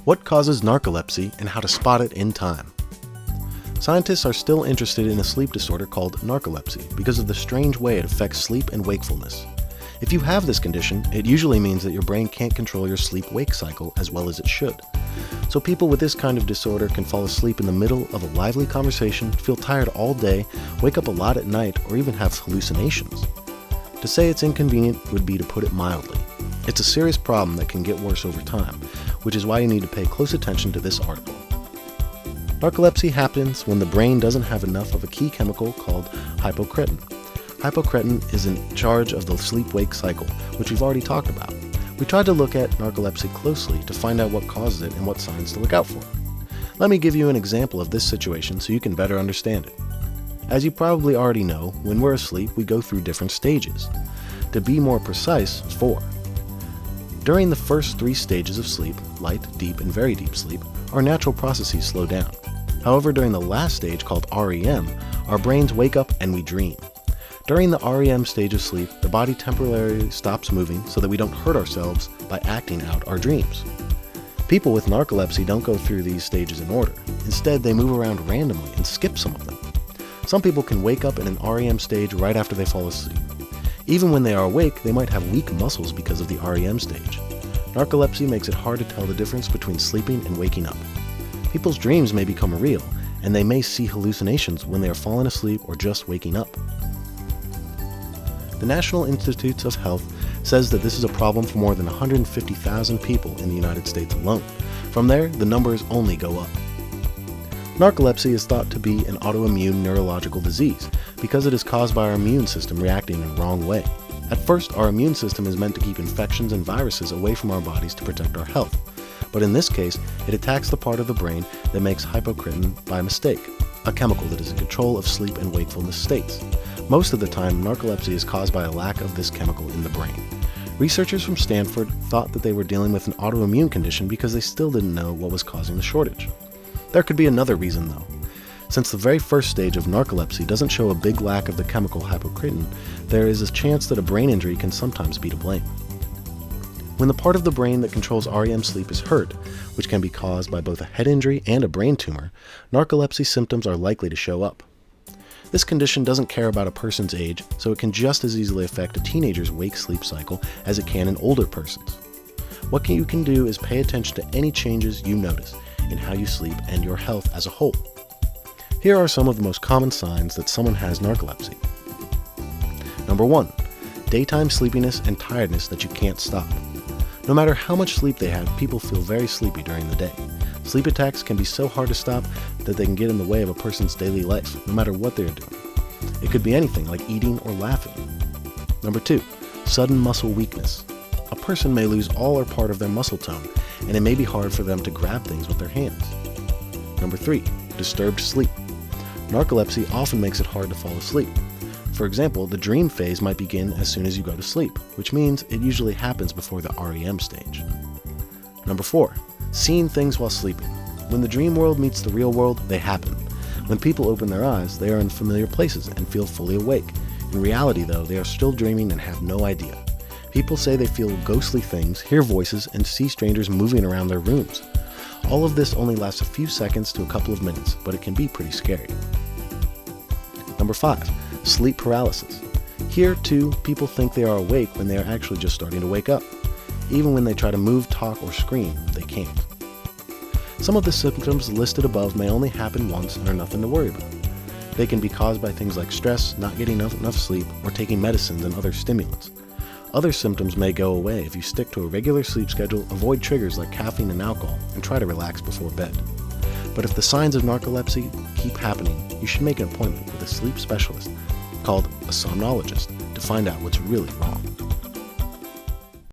What causes narcolepsy and how to spot it in time? Scientists are still interested in a sleep disorder called narcolepsy because of the strange way it affects sleep and wakefulness. If you have this condition, it usually means that your brain can't control your sleep-wake cycle as well as it should. So people with this kind of disorder can fall asleep in the middle of a lively conversation, feel tired all day, wake up a lot at night, or even have hallucinations. To say it's inconvenient would be to put it mildly. It's a serious problem that can get worse over time, which is why you need to pay close attention to this article. Narcolepsy happens when the brain doesn't have enough of a key chemical called hypocretin. Hypocretin is in charge of the sleep-wake cycle, which we've already talked about. We tried to look at narcolepsy closely to find out what causes it and what signs to look out for. Let me give you an example of this situation so you can better understand it. As you probably already know, when we're asleep, we go through different stages. To be more precise, 4. During the first 3 stages of sleep, light, deep, and very deep sleep, our natural processes slow down. However, during the last stage called REM, our brains wake up and we dream. During the REM stage of sleep, the body temporarily stops moving so that we don't hurt ourselves by acting out our dreams. People with narcolepsy don't go through these stages in order. Instead, they move around randomly and skip some of them. Some people can wake up in an REM stage right after they fall asleep. Even when they are awake, they might have weak muscles because of the REM stage. Narcolepsy makes it hard to tell the difference between sleeping and waking up. People's dreams may become real, and they may see hallucinations when they are falling asleep or just waking up. The National Institutes of Health says that this is a problem for more than 150,000 people in the United States alone. From there, the numbers only go up. Narcolepsy is thought to be an autoimmune neurological disease because it is caused by our immune system reacting in the wrong way. At first, our immune system is meant to keep infections and viruses away from our bodies to protect our health. But in this case, it attacks the part of the brain that makes hypocretin by mistake, a chemical that is in control of sleep and wakefulness states. Most of the time, narcolepsy is caused by a lack of this chemical in the brain. Researchers from Stanford thought that they were dealing with an autoimmune condition because they still didn't know what was causing the shortage. There could be another reason though. Since the very first stage of narcolepsy doesn't show a big lack of the chemical hypocretin, there is a chance that a brain injury can sometimes be to blame. When the part of the brain that controls REM sleep is hurt, which can be caused by both a head injury and a brain tumor, narcolepsy symptoms are likely to show up. This condition doesn't care about a person's age, so it can just as easily affect a teenager's wake-sleep cycle as it can an older person's. What you can do is pay attention to any changes you notice in how you sleep and your health as a whole. Here are some of the most common signs that someone has narcolepsy. Number 1. Daytime sleepiness and tiredness that you can't stop. No matter how much sleep they have, people feel very sleepy during the day. Sleep attacks can be so hard to stop that they can get in the way of a person's daily life, no matter what they're doing. It could be anything like eating or laughing. Number 2. Sudden muscle weakness. A person may lose all or part of their muscle tone, and it may be hard for them to grab things with their hands. Number 3. Disturbed sleep. Narcolepsy often makes it hard to fall asleep. For example, the dream phase might begin as soon as you go to sleep, which means it usually happens before the REM stage. Number 4. Seeing things while sleeping. When the dream world meets the real world, they happen. When people open their eyes, they are in familiar places and feel fully awake. In reality, though, they are still dreaming and have no idea. People say they feel ghostly things, hear voices, and see strangers moving around their rooms. All of this only lasts a few seconds to a couple of minutes, but it can be pretty scary. Number 5. Sleep paralysis. Here, too, people think they are awake when they are actually just starting to wake up. Even when they try to move, talk, or scream, they can't. Some of the symptoms listed above may only happen once and are nothing to worry about. They can be caused by things like stress, not getting enough sleep, or taking medicines and other stimulants. Other symptoms may go away if you stick to a regular sleep schedule, avoid triggers like caffeine and alcohol, and try to relax before bed. But if the signs of narcolepsy keep happening, you should make an appointment with a sleep specialist called a somnologist to find out what's really wrong.